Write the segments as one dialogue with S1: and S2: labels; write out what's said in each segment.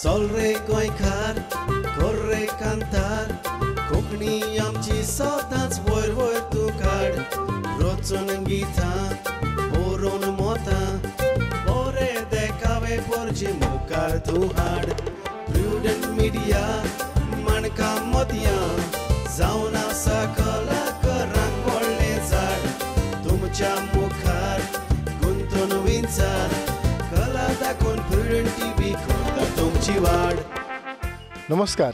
S1: चल रे गोंयकार कर रे कांतार कोंकणी आमची सदांच वयर वयर तूं काड रचून गितां बरोवन मोतां बरें देखावे परचे मुखार तूं हाड प्रुडंट मिडिया माणकां मदयां जावन आसा कलाकारांक व्हडलें झाड तुमच्या मुखार गुंतवणुकींचार कला दाखोवन प्रुडंट टीव्ही करता तुमची वाड.
S2: नमस्कार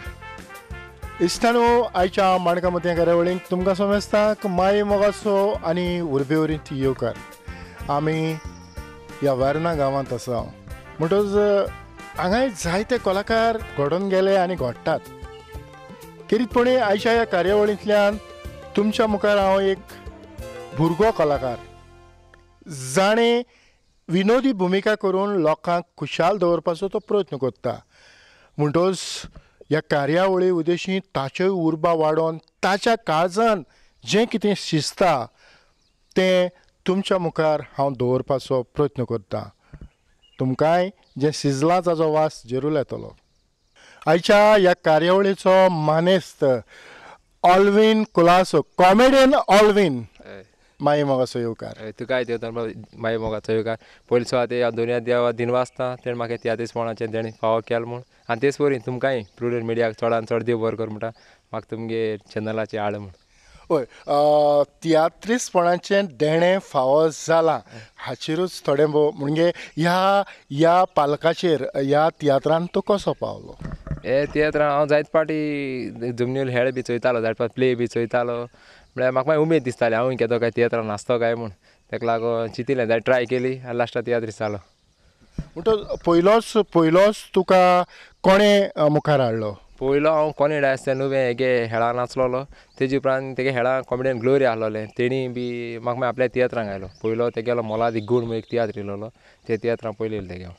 S2: इश्टानो, आयच्या माणका मतें कार्यावळींक तुमकां समजता माय मोगाचो आनी उर्बेवरीत येवकार. आमी ह्या वारणा गांवांत आसा म्हणटच हांगाय जायते कलाकार घडोवन गेले आनी घडटात. खेरीतपणी आयच्या ह्या कार्यावळींतल्यान तुमच्या मुखार हांव एक भुरगो कलाकार जाणें विनोदी भुमिका करून लोकांक खुशाल दवरपाचो तो प्रयत्न करता. म्हणटच ह्या कार्यावळी उद्देशी ताच्योय उर्बा वाडोवन ताच्या काळजान जें कितें शिजता तें तुमच्या मुखार हांव दवरपाचो प्रयत्न करतां. तुमकांय जें शिजलां ताचो वास जरूर येतलो. आयच्या ह्या कार्यावळीचो मानेस्त ऑल्विन कुलासो, कॉमेडियन ऑल्विन माय मोगाचो येवकार.
S3: तुका देवता माय मोगाचो येवकार. पयलीं आतां ह्या दोनया देवा दिनवासता तेणें म्हाका तियात्रीसपणाचें तेणें फावो केलो म्हूण आनी तेच परी तुमकांय प्रुडंट मिडियाक चडान चड देव बरें कर म्हणटा म्हाका तुमगे चॅनलाचेर हाड म्हूण.
S2: हय, तियात्रीसपणाचें देणें फावो जालां हाचेरूच थोडें म्हणजे ह्या पालकाचेर ह्या तियात्रांत तो कसो पावलो?
S3: हे तियात्रां हांव जायते पाटी जमनीर हेळ बी चयतालो, जायते पाटी प्ले बी चयतालो. म्हळ्यार म्हाका मागीर उमेद दिसताली हांवूय केदो काय तियात्रां नाचतो काय म्हूण. ताका लागून चिंतिल्लें जायत ट्राय केली आनी लास्टाक तियात्रीस जालो.
S2: म्हणटच पयलोच तुका कोणें मुखार हाडलो?
S3: पयलो हांव कोणे डायस नुवें हेगे हेळा नाचलोलो. तेजे उपरांत तेगे हेळा कॉमेडियन ग्लोरी आहलोलें तेणी बी म्हाका मागीर आपल्या तियात्रांक आयलो. पयलो तेगेलो मोलादी गूण म्हूण एक तियात्र येयलोलो, ते तियात्रां पयलें तेगे हांव.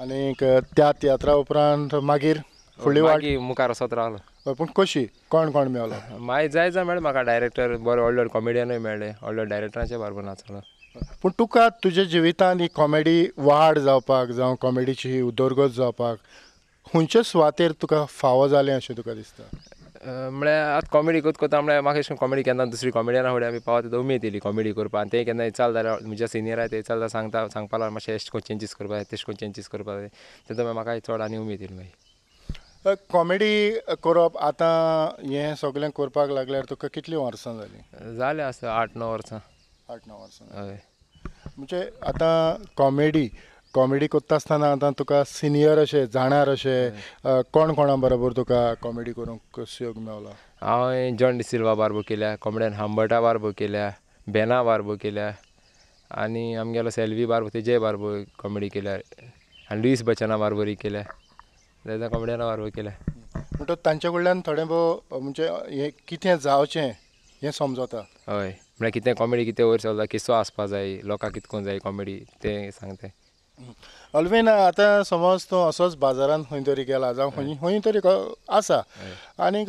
S2: आनीक त्या तियात्रा उपरांत मागीर फुडली वाट
S3: मुखार वचत रावलो.
S2: पूण कशी कोण मेळलो?
S3: मागीर जाय मेळ्ळें म्हाका डायरेक्टर बरे व्हडले कॉमेडियनूय मेळ्ळे, व्हडले डायरेक्टरांचे बरोबर नाचलो.
S2: पूण तुका तुज्या जिवितांत ही कॉमेडी वाड जावपाक जावं कॉमेडीची उदरगत जावपाक खंयचे सुवातेर तुका फावो जालें अशें तुका दिसता?
S3: म्हळ्यार आतां कॉमेडी करता म्हळ्यार म्हाका अशें कॉमेडी केन्ना दुसरी कॉमेडियना फुडें आमी पावता तेन्ना उमेद येयली कॉमेडी करपा. आनी तें केन्ना चल जाल्यार म्हज्या सिनियर आहाय ते चल सांगपा लागलो मातशें एशें करून चेंजीस करपा जाय, तेशें करून चेंजीस करपा जाय. तेन्ना मागीर म्हाका चड आनी उमेद येयली मागीर.
S2: कॉमेडी करप आतां हें सगळें करपाक लागल्यार तुका कितलीं वर्सां जालीं?
S3: जालें आसा 8-9 वर्सां.
S2: 8-9 वर्सां.
S3: हय.
S2: म्हणजे आतां कॉमेडी करता आसतना आतां तुका सिनियर अशें जाणार अशें कोणा बरोबर तुका कॉमेडी करूंक योग मेवलो?
S3: हांवें जॉन डिसिल्वा बारबो केल्या, कॉमेडियन हांबर्टा बारबो केल्या, बेना बारबो केल्या आनी आमगेलो सेल्वी बारबो तेजेय बारबो कॉमेडी केल्या आनी लुईस बचना बारबरी केल्या, जायत्या कॉमेडियना बारबो केल्या.
S2: म्हणटच तांचे कडल्यान थोडें म्हणजे हें कितें जावचें हें समजता.
S3: हय, म्हळ्यार कितें कॉमेडी कितें वयर चलता, किसो आसपा जाय, लोकांक कितको जाय कॉमेडी तें सांगता.
S2: ऑल्विन, आतां समज तूं असोच बाजारांत खंय तरी गेला जावं खंय तरी आसा आनीक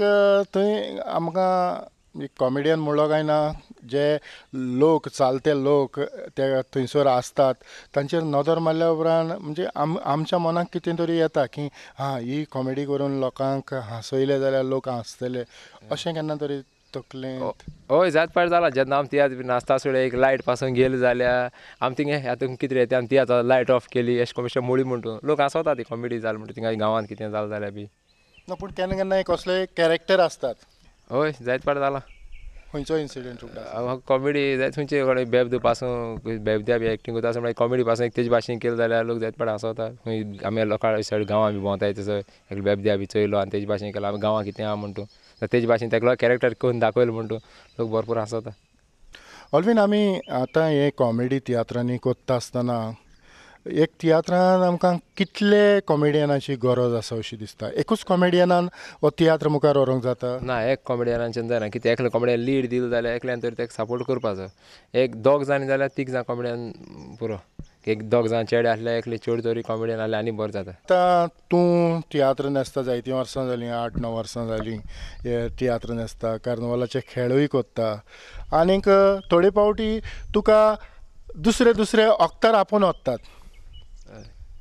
S2: थंय आमकां कॉमेडियन म्हणलो काय ना, जे लोक चालते लोक ते थंयसर आसतात तांचेर नदर मारल्या उपरांत म्हणजे आमच्या मनाक कितें तरी येता की ही कॉमेडी करून लोकांक हांसयले जाल्यार लोक हांसतले अशें केन्ना तरी तकलें?
S3: हय, जायत पाट जाला. जेन्ना आमी तियात्र बी नाचता आसतना एक लायट पासून गेली जाल्यार आमी थिंगा आतां कितें येता आमी तियात्र लायट ऑफ केली अशें करून बेश्टें मोडी म्हणटा लोक हांसोता ती कॉमेडी जाली म्हणटा थिंगा गांवांत कितें जालें जाल्यार बी.
S2: ना पूण केन्ना केन्ना कसले कॅरेक्टर आसतात?
S3: हय, जायत पाट जाला.
S2: खंयचो इन्सिडंट
S3: म्हाका कॉमेडी जायत खंयचे कडेन बेबदे पासून बेबद्या बी एक्टींग करता आसतना कॉमेडी पासून एक तेजे भाशेन केली जाल्यार लोक जायत पाट हांसोता. खंय आमी लोकां सायड गांवां बी भोंवताय तसो एक बेबद्या बी चयलो आनी तेजे भाशेन केलो आमी गांवां कितें आहा म्हणटू तेजे भाशेन तेका कॅरेक्टर करून दाखयलो म्हणटू लोक भरपूर हांसोता. ऑल्विन,
S2: आमी आतां हे कॉमेडी तियात्रांनी करता आसतना एक तियात्रान आमकां कितले कॉमेडियनाची गरज आसा अशी दिसता? एकूच कॉमेडियनान हो तियात्र मुखार व्हरूंक जाता?
S3: ना, एक कॉमेडियनाच्यान जायना. कितें एकलो कॉमेडियन लीड दिलो जाल्यार एकल्यान तरी ताका सपोर्ट करपाचो. एक दोग जाणी जाल्यार तीग जाण कॉमेडियन पुरो. एक दोग जाण चेडे आसल्यार एकले चेड तरी कॉमेडियन आसल्यार आनी बरें जाता.
S2: आतां तूं तियात्र न्हेसता जायतीं वर्सां जालीं, 8-9 वर्सां जालीं हे तियात्र न्हेसता, कार्नवालाचे खेळूय करता आनीक थोडे फावटी तुका दुसरे अक्तर आपूण वतात.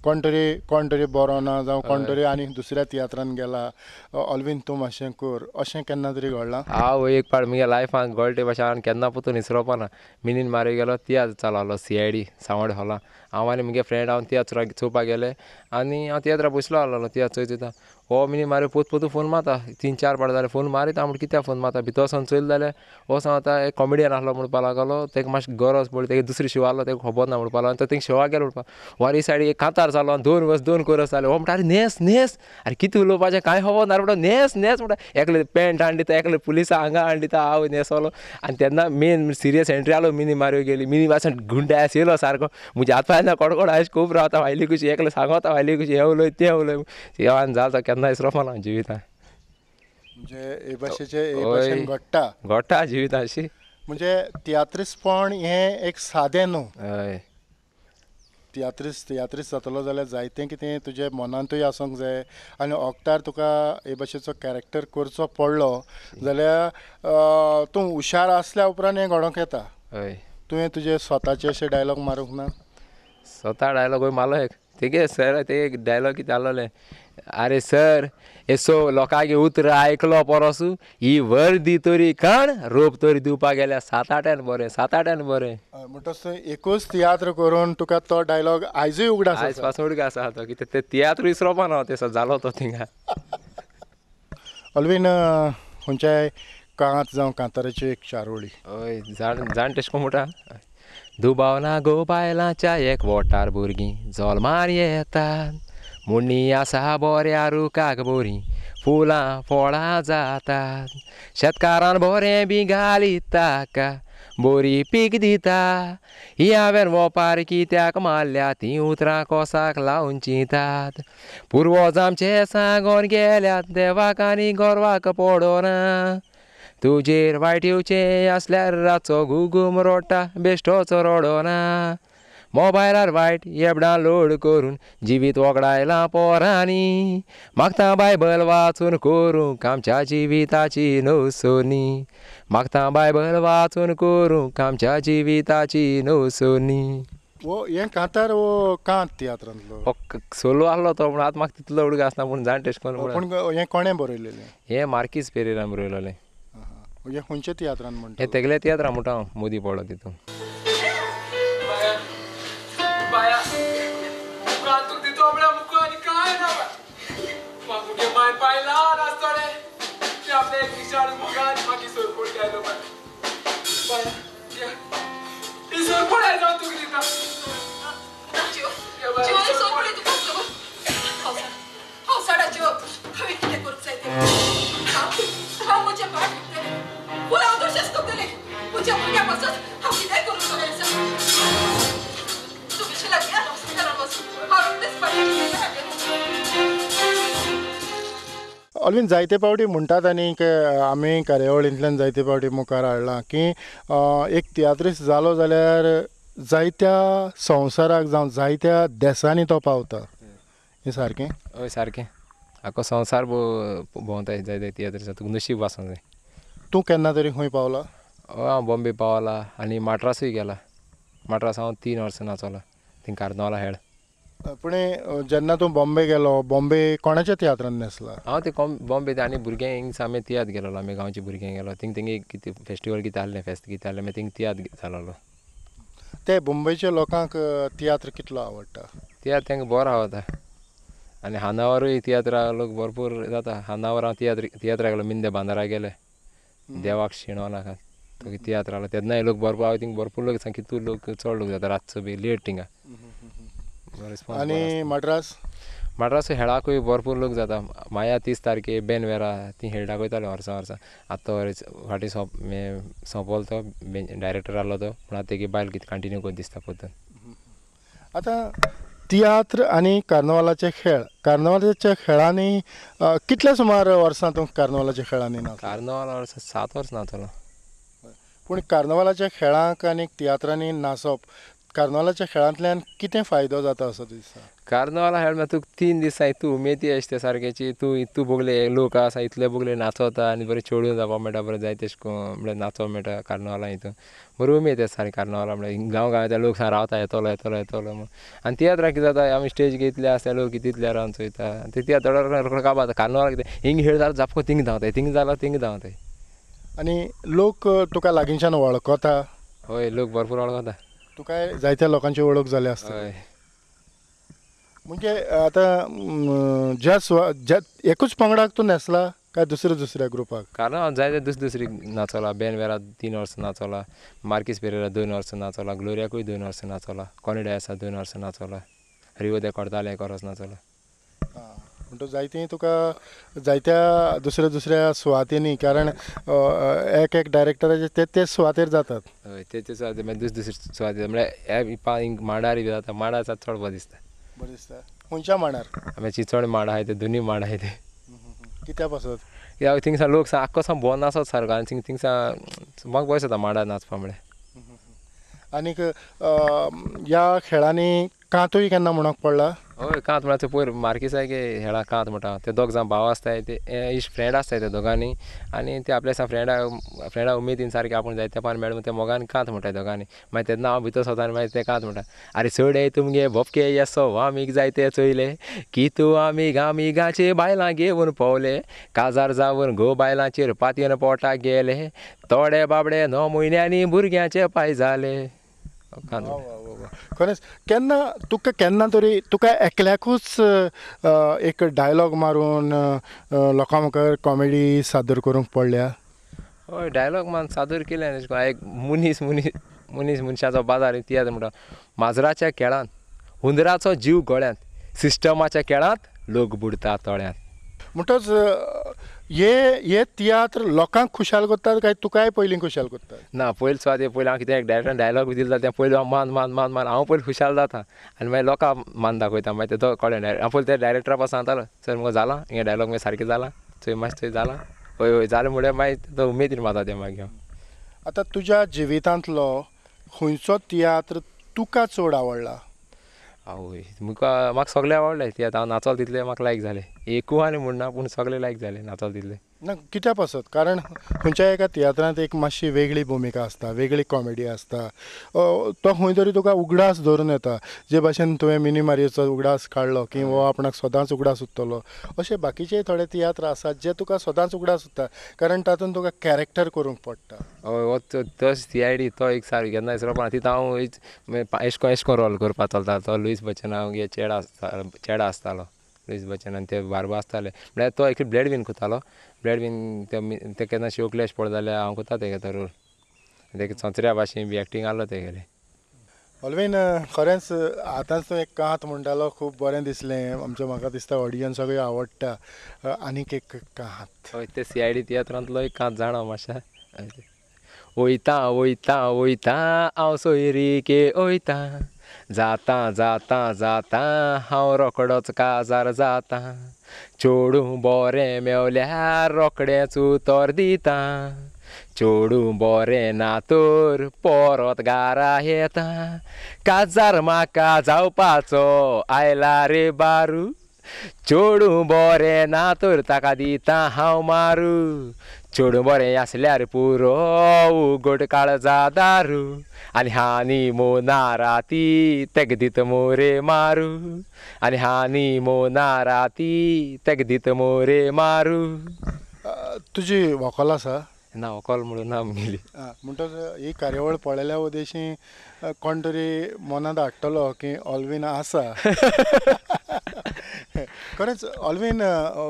S2: कोण तरी बरो ना जावं कोण तरी आनी दुसऱ्या तियात्रान गेला ऑल्वीन तूं मातशें कर अशें केन्ना तरी घडलां?
S3: हांव एक पाड म्हज्या लायफान गळटे भाशेन हांवें केन्ना पतून विसरपाना. मिनीन मारी गेलो तियात्र चालवलो CID सांवड हॉलां. हांव आनी म्हगे फ्रेंड हांव तियात्र चोवपाक गेले आनी हांव तियात्रा बसलो आहलोलो तियात्र चोयता. हो मिनी मारी पोत फोन मारता 3-4 पाड जाले फोन मारीता म्हण कित्याक फोन मारता भितर सावन चोयलें जाल्यार हो सांगता एक कॉमेडियन आहलो म्हणपा लागलो तेका मातशें गरज पडली तेका दुसरी शो आहलो तेका खबर ना म्हणपा लागलो आनी तो थिंग शोवाक गेलो म्हणपा वारी सायडी एक कांतार चालू आनी 2 कोरस जाले. हो म्हणटा अरे नेस अरे कितें उलोवपाचें कांय खबर ना म्हणटा नेस म्हणटा एकले पॅन्ट हाड दिता एकले पुलिसा हांगा हाड दिता हांव न्हेसलो आनी तेन्ना मेन सिरियस एंट्री आलो मिनी माऱ्यो गेली मिनी पासून गुंडास येयलो सारको म्हज्या हात पांय कडकड आयज खूब रावता व्हायली कशी एकले सांगता व्हायली कशी हें उलय तें उलय आनी जाता केन्ना विसरपाना जिवितान.
S2: म्हणजे हे भाशेचें घडटा
S3: जिवितान अशी.
S2: म्हणजे तियात्रिस्तपण हें एक सादें न्हू.
S3: हय
S2: तियात्रिस्ट जातलो जाल्यार जायतें कितें तुज्या मनांतूय आसूंक जाय आनी वखदार तुका हे भाशेचो कॅरेक्टर करचो पडलो जाल्यार तूं हुशार आसल्या उपरांत हें घडोवंक येता.
S3: हय
S2: तुवें तुजे स्वताचे अशे डायलॉग मारूंक ना?
S3: स्वता डायलॉग मारलो एक तेगे सर ते एक डायलॉग कितें आहलोलें अरे सर एसो लोकांगे उतर आयकलो परसू ही वर्दी तरी काण रोप तरी दिवपाक गेल्या 7-8 बरें
S2: म्हणटच एकूच तियात्र करून तुका तो डायलॉग आयजूय उगडास
S3: आयज पासून उडीक आसा तो कितें ते तियात्र विसरपाना ते जालो तो थिंगा.
S2: ऑल्वीन खंयच्याय कांत जावं कांताराच्यो एक 4 वळी.
S3: हय जाण तेश कोन म्हणटा दुबावना गो बायलांच्या एकवोठार भुरगीं जल्मार येतात मुन्नी आसा बऱ्या रुखाक बोरी फुलां फळां जातात शेतकारान बरें बी घालीत ताका बोरी पीक दिता ही हांवें वोपार कित्याक मारल्या ती उतरां कोसाक लावन चिंतात पुर्वज आमचे सांगोन गेल्यात देवाक आनी गोरवाक पडोना तुजेर वायट येवचें आसल्यार रातचो घुगूम रोडटा बेश्टोचो रडोना मोबायलार वायट एप डावनलोड करून जिवीत वगडायलां पोरांनी मागता बायबल वाचून करूंक आमच्या जिविताची नवसोनी मागता बायबल वाचून करूंक आमच्या जिविताची नवसोनी.
S2: हें कांतार वो कांत तियात्रांतलो
S3: सोलो आहलो तो पूण आतां म्हाका तितलो उडीक आसना पूण जाण तेश कोन
S2: पूण हें कोणें बरयलेलें?
S3: हें मार्कीस पेरेरान बरयलोलें.
S2: म्हणजे खंयच्या तियात्रान म्हणटा?
S3: हें तेगल्या तियात्रां म्हणटा हांव मोदी पडलो तितून.
S2: ऑल्वीन जायते फावटी म्हणटात आनी आमी कार्यावळींतल्यान जायते फावटी मुखार हाडलां की एक तियात्रिस्ट जालो जाल्यार जायत्या संवसाराक जावं जायत्या देशांनी तो पावता. हें सारकें?
S3: हय सारकें आख्खो संवसार भोंवता जायते तियात्र तुका नशीब आसूंक जाय.
S2: तूं केन्ना तरी खंय पावला?
S3: हय हांव बॉम्बे पावला आनी माड्रासूय गेला. माड्रास हांव 3 वर्सां नाचलो थिंग कार्नवाला हेळ.
S2: पूण जेन्ना तूं बॉम्बे गेलो बॉम्बे कोणाच्या तियात्रान न्हेसला?
S3: हांव ते बॉम्बे आनी भुरगे हिंग आमी तियात्र गेलोलो आमी गांवचे भुरगे गेलो थिंग तेंगे कितें फेस्टिवल कितें आहलें फेस्त कितें आहलें मागीर थिंग तियात्र जालोलो.
S2: ते मुंबयच्या लोकांक तियात्र कितलो आवडटा?
S3: तियात्र तांकां बरो आवडटा आनी हानावरूय तियात्रा लोक भरपूर जाता. हानावर हांव तियात्राक गेलो मिंदे बांदारा गेले देवाक शिणो नाका तो तियात्र आहलो तेन्नाय लोक भरपूर हांव थिंग भरपूर लोक सांग कितू लोक चड लोक जाता रातचो बी लेट थिंगा.
S2: आनी
S3: माड्रास हेळाकूय भरपूर लोक जाता. माया 30 तारखे बेनवेरा ती हेळ दाखयताले वर्सां आतां फाटीं सोंपलो तो डायरेक्टर आहलो तो पूण आतां तेगे बायल कितें कंटिन्यू करता दिसता परतून.
S2: आतां तियात्र आनी कार्नवालाचे कार्नवालाच्या खेळांनी कितल्या सुमार वर्सां तूं कार्नवालाच्या खेळांनी ना?
S3: कार्नवाला वर्सां 7 वर्सां नाचलो.
S2: पूण कार्नवालाच्या खेळांक आनी तियात्रांनी नाचप कार्नावालाच्या खेळांतल्यान कितें फायदो जाता असो दिसता?
S3: कार्नावाला खेळ म्हळ्यार तुका 3 दीस तूं उमेदी अशें ते सारकेची तूं बोगले लोक आसा इतले बोगले नाचोता आनी बरें चेडूं जावपा मेळटा बरें जाय तशें म्हळ्यार नाचोवप मेळटा कार्नावाला हितून बरी उमेद येता सारकी कार्नावाला म्हळ्यार गांवांतल्या लोक सारको रावता येतलो म्हूण आनी तियात्राक कितें जाता आमी स्टेज घेतले आसता लोक तितले रावन चोयता आनी ते तियात्राक रोखडो काबार कार्नावाला कितें हिंग खेळ जालो जापको थिंग धांवताय थिंग जालो थिंग धांवताय.
S2: आनी लोक तुका लागींच्यान वळखता?
S3: हय लोक भरपूर वळखता.
S2: तुकाय जायत्या लोकांची वळख जाली आसता?
S3: हय.
S2: म्हणजे आतां ज्या एकूच पंगडाक तूं न्हेसला काय दुसऱ्या ग्रुपाक?
S3: कार्नावाल जायते दुसरी नाचवला. बेनवेरा 3 वर्सां नाचवला, मार्कीस पेरेरा 2 वर्सां नाचवला, ग्लोरियाकूय 2 वर्सां नाचवला, कॉनिडायसा 2 वर्सां नाचवला, रिवो दे कोर्ताले 1 वर्स नाचवला.
S2: म्हणटो जायतीं तुका जायत्या दुसऱ्या सुवातींनी कारण एक डायरेक्टराचे ते सुवातेर जातात.
S3: हय ते सुवातेर मागीर दुसरी सुवातेर म्हळ्यार हिंग मांडार बी जाता. मांडार चड बरें दिसता.
S2: बरें दिसता. खंयच्या मांडार?
S3: आमी चिंचोड मांड आहाय ते दोनी मांड आहाय ते.
S2: कित्या पासत?
S3: कित्याक थिंगसा लोक आख्खो सामको बरो नाचत सारको आनी थिंगसा म्हाका बरें दिसता मांडार नाचपा म्हळ्यार.
S2: आनीक ह्या खेळांनी कांतूय केन्ना म्हणोक पडला?
S3: हय कांत म्हळ्यार पयर मार्कीसाक हेळा कांत म्हणटा ते दोग जाण भाव आसताय ते इश्ट फ्रेंड आसताय ते दोगांनी आनी ते आपल्या फ्रेंडा उमेदीन सारके आपूण जाय तेंपार मेळून ते मोगान कांत म्हणटाय दोगांनी. मागीर तेन्ना हांव भितर सोदता आनी मागीर ते कांत म्हणटा आरे चडे तुमगे भोपके येसो आमीक जाय ते चोयले की तूं आमी गाचे बायलां घेवन पोवले काजार जावन घो बायलांचेर पातयेन पोटाक गेले थोडे बाबडे 9 म्हयन्यांनी भुरग्याचे पाय जाले.
S2: खरेंच केन्ना तरी तुका एकल्याकूच एक डायलॉग मारून लोकां मुखार कॉमेडी सादर करूंक पडल्या?
S3: हय डायलॉग मान सादर केले एक मनशाचो बाजार तियात्र म्हणटा माजराच्या खेळांत हुंदराचो जीव गोळ्यांत सिस्टमाच्या खेळांत लोक बुडता तळ्यांत.
S2: म्हणटच हे तियात्र लोकांक खुशाल करतात काय तुकाय पयलीं खुशाल करतात?
S3: ना पयलीं सुवातेर हांव कितें एक डायरेक्टरान डायलॉग दिलो जाल्यार तें पयलीं हांव मान हांव पयलीं खुशाल जाता आनी मागीर लोकां मान दाखयता मागीर ते कळ्ळें हांव पयलीं त्या डायरेक्टरा पासून सांगतालो सर म्हाका जालां हें डायलॉग मागीर सारकें जालां चोय मातशें थंय जालां हय जालें म्हळ्यार मागीर तो उमेदीन मारता तें मागीर हांव.
S2: आतां तुज्या जिवितांतलो खंयचो तियात्र तुका चड आवडला?
S3: आवय म्हाका सगळे आवडले तियात्र हांव नाचोल तितले म्हाका लायक जाले एकू आनी म्हणना पूण सगळे लायक जाले नाचोल तितले.
S2: ना कित्या पासत? कारण खंयच्याय एका तियात्रांत एक मातशी वेगळी भुमिका आसता, वेगळी कॉमेडी आसता, तो खंय तरी तुका उगडास धरून येता. जे भाशेन तुवें मिनी मारियोचो उगडास काडलो की हो आपणाक सदांच उगडास उत्तलो अशे बाकीचे थोडे तियात्र आसात जे तुका सदांच उगडास उत्ता कारण तातूंत तुका कॅरेक्टर करूंक पडटा.
S3: हय तो CID तो एक सारको केन्ना विसरपा ना तितून हांव एशको रोल करपा चलता. तो लुईस बच्चन हांव चेडा आसतालो लुईस बच्चन आनी ते बार्बो आसताले म्हळ्यार तो एक ब्लेड बीन करतालो. ब्लेड बीन ते केन्ना शो क्लॅश पडलो जाल्यार हांव करता तेगे रोल तेगे चोंचऱ्या भाशेन बी एक्टींग आहलो तेगेलें.
S2: ऑलवेन खरेंच आतांच तूं एक कांत म्हणटालो खूब बरें दिसलें म्हाका दिसता ऑडियन्साकूय आवडटा. आनीक एक कांत?
S3: हय ते CID तियात्रांतलो एक कांत जाणा मातशें. वयता हांव सोयरीके वयता जाता हांव रोकडोच काजार जाता चेडूं बरें मेवल्यार रोकडेंच उतर दिता चेडूं बरें ना तर परत घारा येता काजार म्हाका जावपाचो आयला रे बारू चेडूं बरें ना तर ताका दिता हांव मारू चेडूं बरें आसल्यार पुरो उगड काळजा दारू आनी हानी मोना राती तेग दित मोरे मारू आनी हानी मोना राती तेग दित मोरे मारू.
S2: तुजी व्हंकल आसा?
S3: ना व्हंकल म्हणून ना आमगेली.
S2: म्हणटच ही कार्यावळ पळयल्या उदेशी कोण तरी मनांत हाडटलो की ऑलवीन आसा. खरेंच ऑलवीन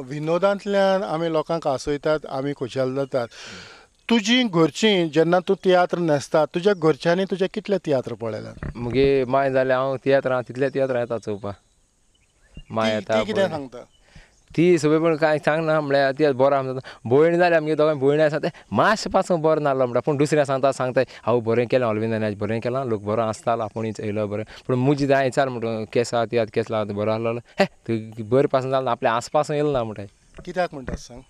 S2: विनोदांतल्यान आमी लोकांक हांसयतात आमी खुशाल जातात. तुजीं घरचीं जेन्ना तूं तियात्र न्हेसता तुज्या घरच्यांनी तुजे कितले तियात्र पळयल्यात?
S3: मुगे माय जाल्यार हांव तितले तियात्र येता चोवपा. माय येता
S2: कितें सांगता?
S3: ती सगळे पण कांय सांगना म्हळ्यार ती बरो आमचो भयण जाल्यार आमगे दोगांय भयणी आसा ते मातशें पासून बरो नासलो म्हणटा पूण दुसऱ्या सांगताय हांव बरें केलें ऑलविनान बरें केलां लोक बरो आसतालो आपुणूच येयलो बरें पूण मुजी जाय विचार म्हणटा केस आहा तियात्र केस लागता बरो आहलो हे तूं बरें पासून जालें आपल्या आसपासून येयलो ना म्हणटा.
S2: कित्याक म्हणटा सांग?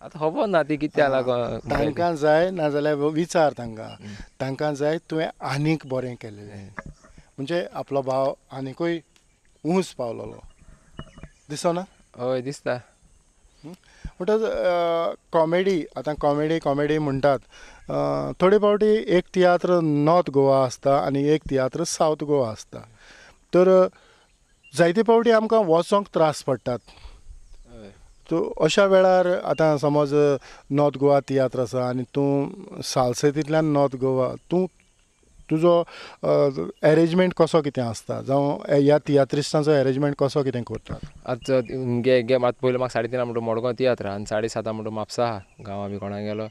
S3: आतां खबर ना ती कित्याक लागून
S2: तांकां जाय नाजाल्यार विचार तांकां जाय तुवें आनीक बरें केलेलें म्हणजे आपलो भाव आनिकूय उंच पावलेलो दिसना.
S3: हय दिसता.
S2: म्हणटच कॉमेडी आतां कॉमेडी म्हणटात थोडे फावटी एक तियात्र नॉर्थ गोवा आसता आनी एक तियात्र सावथ गोवा आसता. तर जायते फावटी आमकां वचोंक त्रास पडटात. तो अशा वेळार आतां समज नॉर्थ गोवा तियात्र आसा आनी तूं सालसेतींतल्यान नॉर्थ गोवा तुजो एरेंजमेंट कसो कितें आसता जावं ह्या तियात्रिस्टांचो एरेंजमेंट कसो कितें करतात.
S3: आतां गे आतां पयलीं म्हाका 3:30 म्हणटा मडगांव तियात्र आनी 7:30 म्हणटा म्हापसा आहा गांवां बी कोणाक गेलो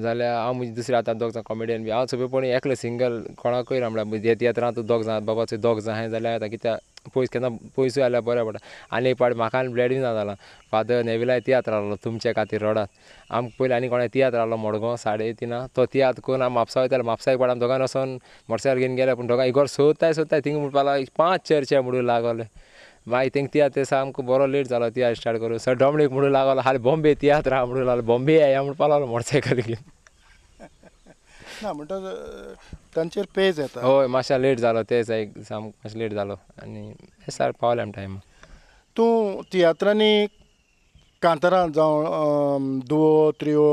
S3: जाल्यार हांव म्हणजे दुसरे आतां दोग जाण कॉमेडियन बी हांव सोंपेपणी एकलो सिंगल कोणाकूय म्हणल्यार हे तियात्रांत दोग जाण बाबा चोय दोग जाय जाल्यार आतां कित्याक पयस केन्ना पयसूय जाल्यार बरें पडटा. आनी एक पावटी म्हाका आनी ब्लॅडविना जालां फादर नेविलाय तियात्र आहलो तुमचे खातीर रोडात. आमकां पयलीं आनी कोणा तियात्र आहलो मडगांव 3:30 तो तियात्र करून आमी म्हापसा वयताले. म्हापसा एक पावटी आमी दोगांय वचोन मोटरसायकल घेवन गेले पूण दोगांय इगोर सोदताय थिंग म्हणपा लागले 5 चर्चे म्हणून लागले. मागीर थिंग तियात्र सामको बरो लेट जालो तियात्र स्टार्ट करून. सर डोमणीक म्हणून लागलो हालीं बॉम्बे तियात्र आहा म्हणून लागलो बॉम्बे या म्हणपा लागलो मोटरसायकल घेवन.
S2: ना म्हणटा तांचेर पेज येता.
S3: हय मातशें लेट जालो तेच एक सामको मातशें लेट जालो आनी सार पावले आमी टायमार.
S2: तूं तियात्रांनी कांतारां जावं दुवो त्रियो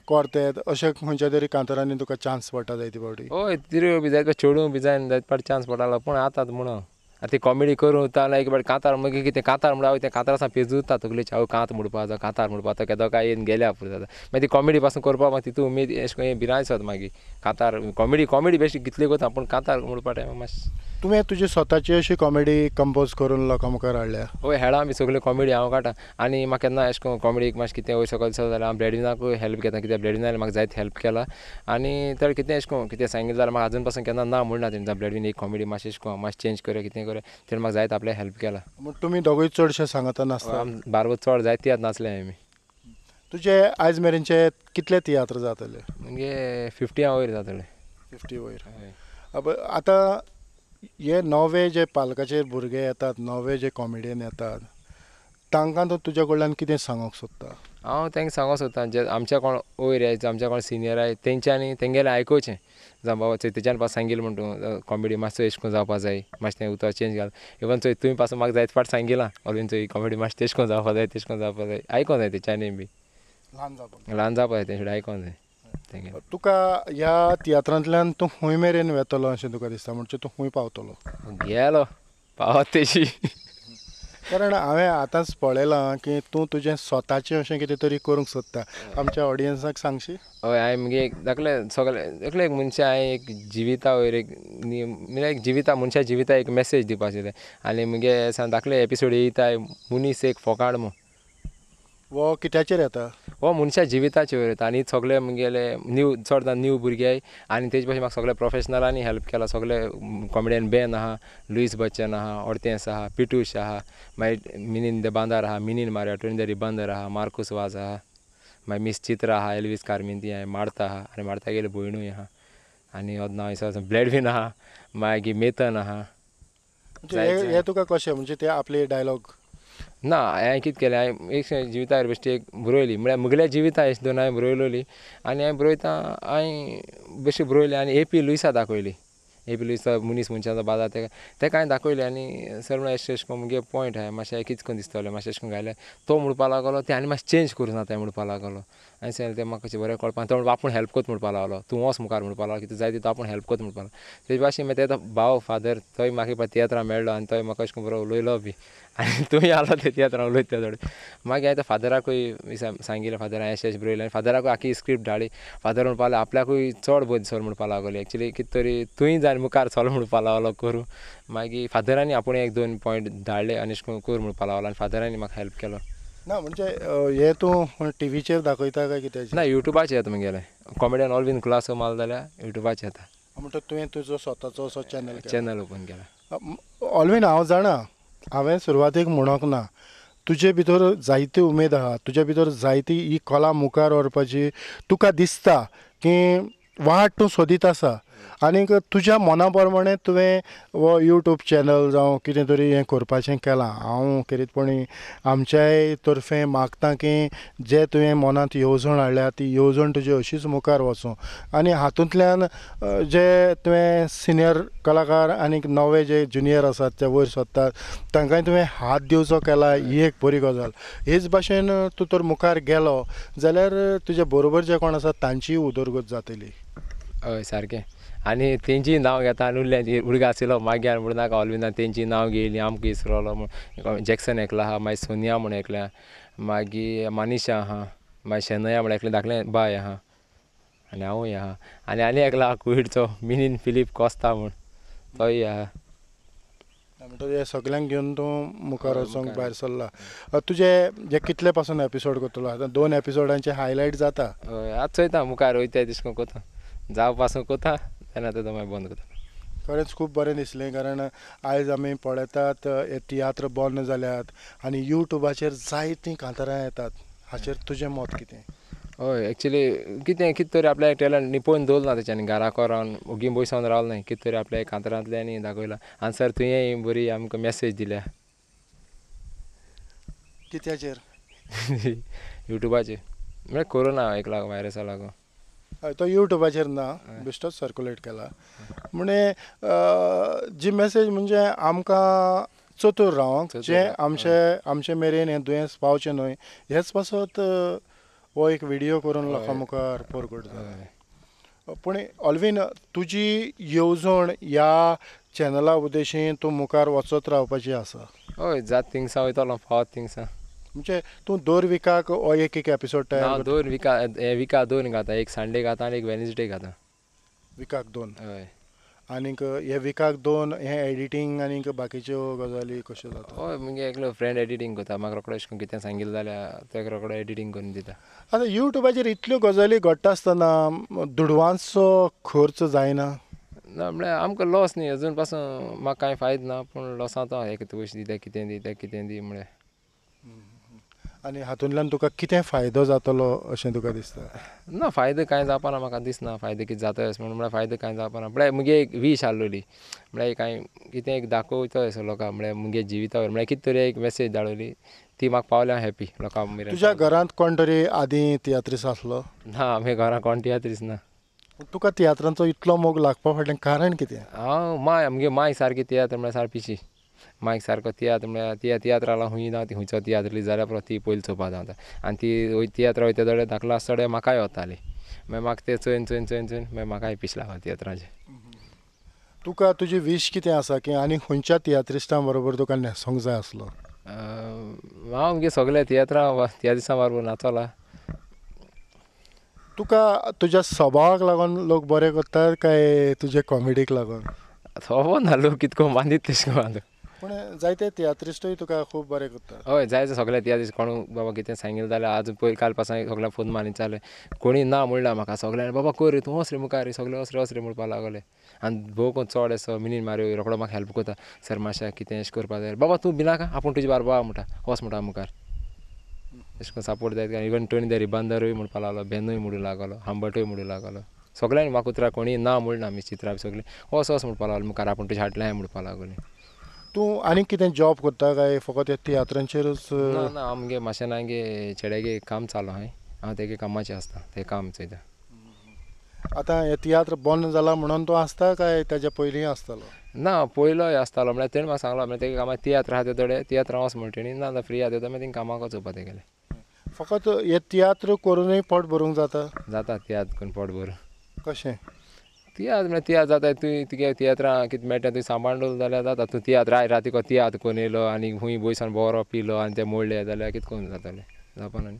S2: कोर्तेत अशें खंयच्या तरी कांतारांनी तुका चान्स पडटा जायते फावटी.
S3: हय तिऱ्यो बी जाय चेडूं बी जाय जायते फावटी चान्स पडटालो पूण आतां म्हणून आतां ती कॉमेडी करून वता एक फावटी कांतार मागीर कितें कांतार म्हणून हांव तें कांतार सावन पेज उरता तकलेचे हांव कांत म्हणपा जाता कांतार म्हणपा तो केदो काय येवन गेल्या पुरो जाता. मागीर ती कॉमेडी पासून करपा मागीर तितून उमेद अशें करून भिरांत दिसता मागीर कांतार कॉमेडी बेश्टी कितली करता पूण कांतार म्हणपा टायमार मातशें.
S2: तुवें तुजी स्वताची अशी कॉमेडी कंपोज करून लोकां मुखार हाडल्या.
S3: हय हेळां बी सगळी कॉमेडी हांव काडटा आनी म्हाका केन्ना अशें करून कॉमेडीक मातशें कितें वयर सकयल दिसता जाल्यार हांव ब्लॅडविनाकूय हेल्प घेता कित्याक ब्लॅडविनान म्हाका जायत हेल्प केला. आनी तर कितें अशें करून कितें सांगितलें जाल्यार म्हाका आजून पासून केन्ना ना म्हणना तेणें ब्लॅडविन एक कॉमेडी मातशें अशें करून मातशें चेंज करूया कितें करूया तेणें म्हाका जायत आपल्या हेल्प केला.
S2: तुमी दोगूय चडशे सांगता नासता.
S3: बारबो चड जायत तियात्र नाचले आमी.
S2: तुजे आयज मेरेनचे कितले तियात्र जातले.
S3: म्हणजे 50 वयर जातले.
S2: 50 वयर. आतां हे नवे जे पालकाचेर भुरगे येतात नवे जे कॉमेडियन येतात तांकां तूं तुज्या कडल्यान कितें सांगूंक सोदता.
S3: हांव तांकां सांगूंक सोदतां जे आमच्या कोण वयर आय आमच्या कोण सिनियर आय तेंच्यांनी तेंगेलें आयकुचें जावं बाबा चोय पास सांगिल्लें म्हण तूं कॉमेडी मातसो अशें करून जावपा जाय मातशें तें उतर चेंज घाल. इवन चोय तुवें पासून म्हाका जायत फावट सांगिलां ऑलवेन चोय कॉमेडी मातशें तेश करून जावपा जाय तेश करून जावपा जाय आयकोंक जाय तेंच्यांनी बी ल्हान जावपा जाय तेंचे आयकोंक जाय तेंगे.
S2: तुका ह्या तियात्रांतल्यान तूं खंय मेरेन वेतलो अशें तुका दिसता म्हणजे तूं खंय पावतलो.
S3: गेलो पावत तेशी.
S2: कारण हांवें आतांच पळयलां की तूं तुजें स्वताचें अशें कितें तरी करूंक सोदता. आमच्या ऑडियन्साक सांगशी.
S3: हय हांवें मुगे दाखले सगळे एकले एक मनशा हांवें एक जिविता वयर एक म्हणजे एक जिविता मनशा जिविता एक मॅसेज दिवपाचें तें आनी मुगे दाखले एपिसोड येयताय मनीस एक फोकाड म्हूण
S2: वो कित्याचेर येता.
S3: हो मनशा जिविताचेर वयर येता आनी सगळे मुगेले चड न्यू भुरगे आनी तेजे भशेन म्हाका सगळे प्रोफेशनलांनी हेल्प केला. सगळे कॉमेडियन बेन आहा लुईस बच्चन आहा ऑर्तेंस आहा पिटूश आहा मागीर मिनीन द बांदार आहा मिनीन मारिया टोनिंदरी बंदर आहा मार्कूस वाज आहा मागीर मिस चित्रा आहा एल्वीस कार्मिंती आहा मार्ता आहा आनी मार्ता गेले भयणूय आहा आनी नांव ब्लॅडविन आहा मागीर मेतन आहा.
S2: हे तुका कशें म्हणजे ते आपले डायलॉग
S3: ना हांवें कितें केलें हांवें एक जिवितार बेश्टी एक बरोयली म्हळ्यार मुगल्या जिविता अशें दोन हांवें बरोयलोली आनी हांवें बरोयता हांवें बेश्टी बरोयली आनी ए.पी. लुईसा दाखयली. ए.पी. लुईस मनीस मनशाचो बाजार तेका हांवें दाखयलें आनी सर म्हळ्यार अशें करून मुगे पॉयंट आहा मातशें कितें करून दिसतलें मातशें अशें करून घायलें तो म्हणपा लागलो ते आनी मातशें चेंज करून जाता म्हणपा लागलो. हांवें सांगलें तें म्हाका अशें बरें कळपा तो म्हणपा आपूण हेल्प कोत म्हणपा लागलो तूं वच मुखार म्हणपा लागलो कितें जाय तितू आपूण हेल्प कोत म्हणपा लागलो. तेजे भाशेन मागीर तेजो भाव फादर तोय म्हाका तियात्रां मेळ्ळो आनी तोय म्हाका अशें करून बरो उलयलो बी आनी तुवें आलो ते तियात्रां उलयता थोडें. मागीर हांवें फादराकूय सांगिल्लें फादर हांवें अशें बरयलें आनी फादराकूय आखी स्क्रिप्ट धाडली. फादर म्हणपा लागलो आपल्याकूय चड बरी चल म्हणपा लागलो एक्चुली कितें तरी तुवें जाय मुखार चल म्हणपा लागलो करूं. मागीर फादरांनी आपूण 1-2 पॉयंट धाडले आनी अशें करून कर म्हणपा लागलो आनी फादरांनी म्हाका हेल्प केलो.
S2: ना म्हणजे हे तूं टीव्हीचेर दाखयता काय कित्याचेर.
S3: ना युट्यूबाचेर येता मुगेलें कॉमेडियन ऑलवीन क्लास मारलो जाल्यार युट्यूबाचेर येता.
S2: म्हणटा तुवें तुजो स्वताचो असो
S3: चॅनल ओपन केला.
S2: ऑलवीन हांव जाणा हांवें सुरवातेक म्हणोंक ना तुजे भितर जायती उमेद आहा तुजे भितर जायती ही कला मुखार व्हरपाची तुका दिसता की वाट तूं सोदीत आसा आनीक तुज्या मना प्रमाणे तुवें वो यूट्यूब चॅनल जावं कितें तरी हें करपाचें केलां. हांव खेरीतपणी आमच्याय तर्फे मागतां की जे तुवें मनांत येवजण हाडल्या ती येवजण तुजी अशीच मुखार वचूं आनी हातूंतल्यान जे तुवें सिनियर कलाकार आनीक नवे जे जुनियर आसात ते वयर सरतात तांकांय तुवें हात दिवचो केला ही एक बरी गजाल. हेच भाशेन तूं तर मुखार गेलो जाल्यार तुजे बरोबर जे कोण आसात तांचीय उदरगत जातली.
S3: हय सारकें. आनी तेंचीय नांव घेता आनी उरलें उडीक आशिल्लो मागीर म्हणून नाका ऑलविना तेंची नांव घेयली आमकां इसरलो म्हूण जॅक्सन एकलो आहा मागीर सोनिया म्हूण एकल्या मागीर मानिशा आहा मागीर शेनया म्हूण एकलें धाकलें बाय आहा आनी हांवूय आहा आनी एकलो आहा कुडचो मिनीन फिलीप कॉस्ता म्हूण तोय आहा.
S2: म्हणटकीर हे सगल्यांक घेवन तूं मुखार वचूंक भायर सरला. तुजे जे कितले पासून एपिसोड करतलो आतां 2 एपिसोडांचे हायलायट जाता.
S3: हय आतां चोयता मुखार वयता तशें करून कोता जावं पासून कोता तेन्ना आतां मागीर बंद कोता.
S2: खरेंच खूब बरें दिसलें कारण आयज आमी पळयतात हे तियात्र बंद जाल्यात आनी यूट्यूबाचेर जायतीं कांतरां येतात. हाचेर तुजें मत कितें?
S3: हय एक्चुली कितें तरी आपल्या टॅलंट निपोवन दवरना तेच्यांनी घराको रावन ओगीं बसोन रावलें न्हय कितें तरी आपल्या कांतरांतल्यानी दाखयलां आनी सर तुवेंय बरी आमकां मॅसेज दिल्या
S2: कित्याचेर?
S3: युट्यूबाचेर म्हळ्यार कोरोना एक लागून व्हायरसा लागून.
S2: हय तो यूट्यूबाचेर ना बेश्टोच सर्क्युलेट केला म्हणजे जी मॅसेज म्हणजे आमकां चतूर रावंक जे आमचे मेरेन हें दुयेंस पावचें न्हय हेच पासत हो एक व्हिडियो करून लोकां मुखार परगट जाला. पूण ऑलवीन तुजी येवजण ह्या चॅनला उद्देशीं तूं मुखार वचत रावपाची आसा.
S3: हय जात थिंगसा वयतलो फावत थिंगसा
S2: म्हणजे तूं दर विकाक हो एक एपिसोड तयार
S3: 2 विका 2 घाता एक संडे घाता आनी एक वेनसडे घाता.
S2: विकाक 2
S3: हय
S2: आनीक हे विकाक 2 हे एडिटींग आनीक बाकीच्यो गजाली कश्यो जाता?
S3: हय मुगे एकलो फ्रेंड एडिटींग करता म्हाका रोखडो अशें करून कितें सांगिल्लें जाल्यार तेका रोखडो एडिटींग करून दिता.
S2: आतां यूट्यूबाचेर इतल्यो गजाली घडटा आसतना दुडवांचो खर्च जायना?
S3: ना म्हळ्यार आमकां लॉस न्ही अजून पासून म्हाका कांय फायदो ना पूण लॉसांत हांव एक पयशे दिता कितें दी तें कितें दी म्हळ्यार.
S2: आनी हातूंतल्यान तुका कितें फायदो जातलो अशें तुका दिसता?
S3: ना फायदो कांय जावपाना म्हाका दिसना फायदो कितें जाता अशें म्हणून म्हळ्यार फायदो कांय जावपाना म्हळ्यार मुगे एक वीश आहलोली म्हळ्यार कांय कितें एक दाखोवचो असो लोकांक म्हळ्यार मुगे जिविता वयर म्हळ्यार कितें तरी एक मॅसेज धाडवली ती म्हाका पावल्या हॅपी लोकां मेरेन.
S2: तुज्या घरांत कोण तरी आदीं तियात्रीस्ट आसलो?
S3: ना आमगे घरां कोण तियात्रीस्ट ना.
S2: तुका तियात्रांचो इतलो मोग लागपा फाटलें कारण कितें?
S3: हांव माय आमगे माय सारकी तियात्र म्हळ्यार सारकी पिशी मायक सारको तियात्र म्हळ्यार तियात्रां लागून खूंय ना ती खंयचो तियात्र जाल्यार पुरो ती पयलीं चोवपाक जाता आनी ती तियात्र वयता जाल्यार धाकलो आसतडे म्हाकाय वताली मागीर म्हाका तें चोयन चोयन चोयन चोयन मागीर म्हाकाय पिश लागलो तियात्राचें.
S2: तुका तुजी वीश कितें आसा की आनी खंयच्या तियात्रिस्टां बरोबर तुका न्हेसोंक जाय आसलो?
S3: हांव मुगे सगळे तियात्रिस्टां बरोबर नाचला.
S2: तुका तुज्या स्वभावाक लागून लोक बरें करतात काय तुजे कॉमेडीक लागून?
S3: खबर ना लोक कितको बांदीत तेशें करून
S2: पूण जायते तियात्रिस्टूय तुका खूब बरें करतात.
S3: हय जायते सगळे तियात्रीस्ट कोण बाबा कितें सांगिल्लें जाल्यार आज पयर काल पासून सगळ्यांक फोन मारून विचारलें कोणी ना म्हणल्यार म्हाका सगळ्यांनी बाबा कर रे तूं वच रे मुखार रे सगळे वच रे म्हणपाक लागले आनी भोव कोण चड असो मिनीन माऱ्यो रोखडो म्हाका हेल्प करता सर मातशें कितें अशें करपाक जाय बाबा तूं भिनाका आपूण तुजे बाबा म्हणटा वच म्हणटा मुखार अशें करून सपोर्ट जायत काय इवन टोनी देरी बांदरूय म्हणपाक लागलो बेनूय म्हणूंक लागलो हांबटूय म्हणूंक लागलो सगळ्यांनी म्हाका उतरां कोणी ना म्हणना आमी चित्रां सगळीं वच वच म्हणपाक लागलो मुखार आपूण तुजें हाटलें म्हणपाक लागलीं. तूं
S2: आनीक कितें जॉब करता काय फकत तियात्रांचेरूच?
S3: ना आमगे माशेनांगे चेड्यागे काम चालू आहाय हांव तेगे कामाचें आसता तें काम चोयता.
S2: आतां हें तियात्र बंद जालां म्हणून तूं आसता काय तेज्या पयलीं आसतालो?
S3: ना पयलोय आसतालो म्हळ्यार तेणें म्हाका सांगलो म्हळ्यार तेगे कामाक तियात्र आहा तेदोडे तियात्रां वच म्हण तेणी ना फ्री आहा तेदो मागीर तेंकां कामाक चोवपा तेगेलें.
S2: फकत हे तियात्र करूनय पोट भरूंक जाता?
S3: जाता तियात्र करून पोट भरून.
S2: कशें?
S3: तियात्र म्हळ्यार तियात्र जाता तुवें तुगे तियात्रां कितें मेळटा तुवें सांबाळून दवरलें जाल्यार जाता तूं तियात्र आयज रातीको तियात्र करून येयलो आनी खूंय बसून बरो पिलो आनी तें मोडलें जाल्यार कितें करून जातालें जावपाना न्ही.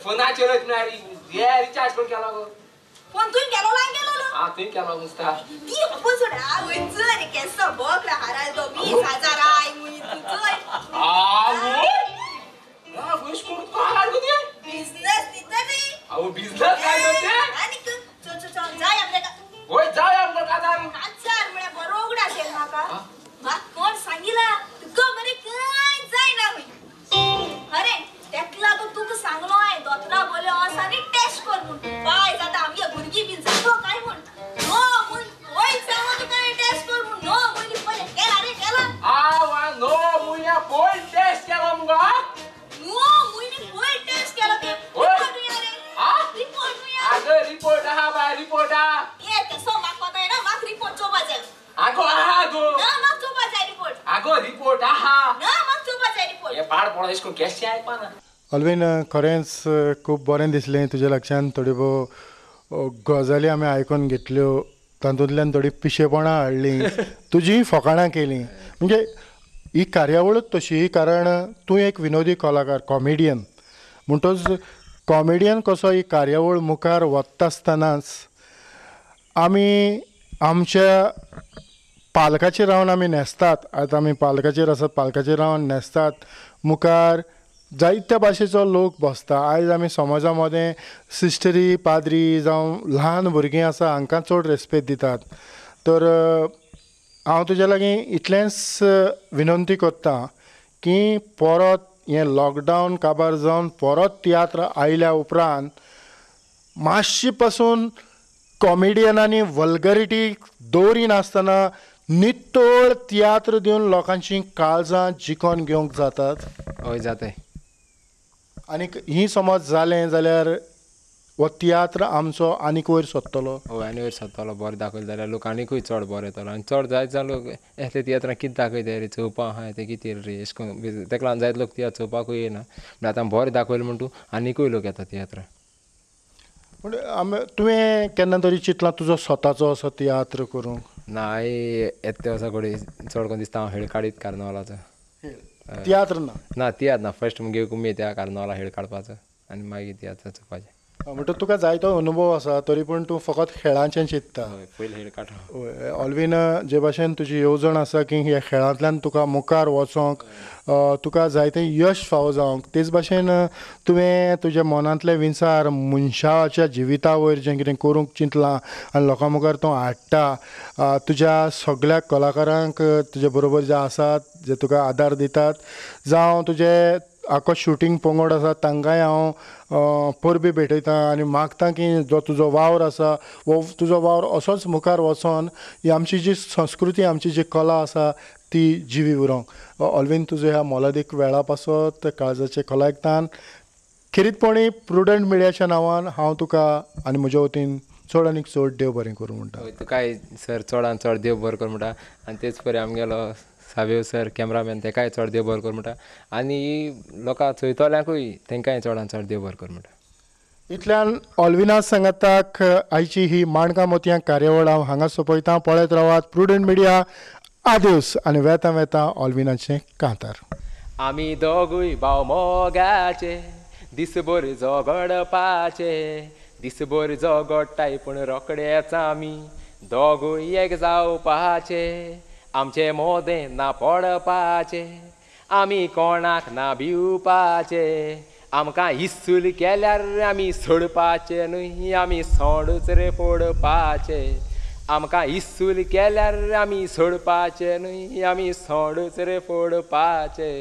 S4: फोनाचेर रिचार्ज करून केला गो फोन तुवें केलो लायन केलो
S3: तुवें केलो नुस्ता
S4: ती आपण सोड आवय चोर केसो बोकला हाराल तो 20,000 आय मुई तू चोर
S3: आवय कोण काढ गो
S4: बिझनेस तितरी
S3: अहो बिझनेस काय करते
S4: आणि चल चल चल जाय आपल्या
S3: होय जाय आमका कादार
S4: काचार म्हणे बरोगडा शेल माका वा कोण सांगिला तुका मरे काय जाय ना होई अरे त्याकला तो तुका सांगलो आहे दोतरा बोले असा नी टेस्ट कर म्हणून बाय जाता आम्ही गुरगी बिन जातो काय म्हण नो म्हण होय सांगो तुका टेस्ट कर म्हणून नो बोली पहिले केला रे केला
S3: वा नो मुया पोल टेस्ट केला मुगा
S4: नो मुईने होय टेस्ट केला ते रिपोर्ट या रे रिपोर्ट या
S3: अगं रिपोर्ट बाय रिपोर्ट
S4: ये कसो माक पताय ना माक रिपोर्ट चोबा जाय
S3: आगो
S4: ना माक चोबा जाय रिपोर्ट
S3: आगो रिपोर्ट
S4: ना माक चोबा जाय रिपोर्ट
S3: हे पाड पडो इसको कॅश आहे पण
S2: ऑल्वीन खरेंच खूब बरें दिसलें तुज्या लक्षांत थोडी भोव गजाली आमी आयकून घेतल्यो तातूंतल्यान थोडी पिशेपणां हाडलीं तुजीं फकाणां केलीं म्हणजे ही कार्यावळूच तशी कारण तूं एक विनोदी कलाकार कॉमेडियन म्हणटच कॉमेडियन कसो ही कार्यावळ मुखार वता आसतनाच आमी आमच्या पालकाचेर रावन आमी न्हेसतात आतां आमी पालकाचेर आसात पालकाचेर रावन न्हेसतात मुखार जायत्या भाशेचो लोक बसता आयज आमी समाजा मदें सिस्टरी पाद्री जावं ल्हान भुरगीं आसा हांकां चड रेस्पेद दितात तर हांव तुज्या लागीं इतलेंच विनंती करतां की परत हें लॉकडावन काबार जावन परत तियात्र आयल्या उपरांत मातशी पासून कॉमेडियनांनी वल्गरिटी दवरिनासतना नितळ तियात्र दिवन लोकांची काळजां जिखोन घेवंक जातात
S3: हय जाताय
S2: आनी ही समज जालें जाल्यार हो तियात्र आमचो आनीक वयर सरतलो
S3: हय आनी वयर सरतलो बरें दाखयलें जाल्यार लोक आनीकूय चड बरें येतलो आनी चड जायत जावन लोक एसले तियात्रां कितें दाखयता रे चोवपा आहा तें कितें रे अशें करून तेका लागून जायत लोक तियात्र चोवपाकूय येना म्हणल्यार आतां बरें दाखयलें म्हणटू आनीकूय लोक येता तियात्रां
S2: पूण तुवें केन्ना तरी चिंतलां तुजो स्वताचो असो तियात्र करूंक
S3: ना येते असो घडये चड करून दिसता हांव हेळ काडीत कार्नावालाचो
S2: तियात्र
S3: ना तियात्र ना फस्ट मुगे उमेद त्या कार्नावाला हेळ काडपाचो आनी मागीर तियात्र चोवपाचें
S2: म्हणटा तुका जायतो अनुभव आसा तरी पूण तूं फकत खेळांचें चिंतता
S3: हय पयलीं हेळ काडटा
S2: ऑल्वीन जे भाशेन तुजी येवजण आसा की ह्या खेळांतल्यान तुका मुखार वचोंक तुका जायतें यश फावो जावंक तेच भाशेन तुवें तुज्या मनांतले विचार मनशाच्या जिविता वयर जें कितें करूंक चिंतलां आनी लोकां मुखार तूं हाडटा तुज्या सगळ्या कलाकारांक तुजे बरोबर जे आसात जे तुका आदार दितात जावं तुजे आख्खो शुटींग पंगड आसा तांकांय हांव परबी भेटयतां आनी मागतां की जो तुजो वावर आसा वो तुजो वावर असोच मुखार वचोन ही आमची जी संस्कृती आमची जी कला आसा ती जिवी उरोंक ऑल्वीन तुजो ह्या मोलादीक वेळा पासत काळजाचे कलायकतान खेरीतपणी प्रुडंट मिडियाच्या नांवान हांव तुका आनी म्हज्या वतीन चड आनीक चड देव बरें करूं म्हणटा
S3: तुकाय सर चडान चड देव बरें कर म्हणटा आनी तेच परी आमगेलो सावेव सर कॅमेरामॅन तेकाय चड देव बरें कर म्हणटा आनी लोकां चोयतल्यांकूय तेंकाय चडान चड देव बरें कर म्हणटा
S2: इतल्यान ऑल्विना सांगाताक आयची ही माणकां मोतयां कार्यावळ हांव हांगा सोंपयतां पळयत रावात प्रुडंट मिडिया आदेस आनी वेता वेता ऑल्विनाचें कांतार
S3: आमी दोगूय भाव मोगाचे दिसभर झगडपाचे दिसभर झगडटाय पूण रोखडेच आमी दोगूय एक जावपाचे आमचे मोदें ना पडपाचे आमी कोणाक ना भिवपाचे आमकां हिस्सूल केल्यार आमी सोडपाचे न्हय आमी सोडूच रे फोडपाचे आमकां हिस्सूल केल्यार आमी सोडपाचे न्हय आमी सोडूच रे फोडपाचे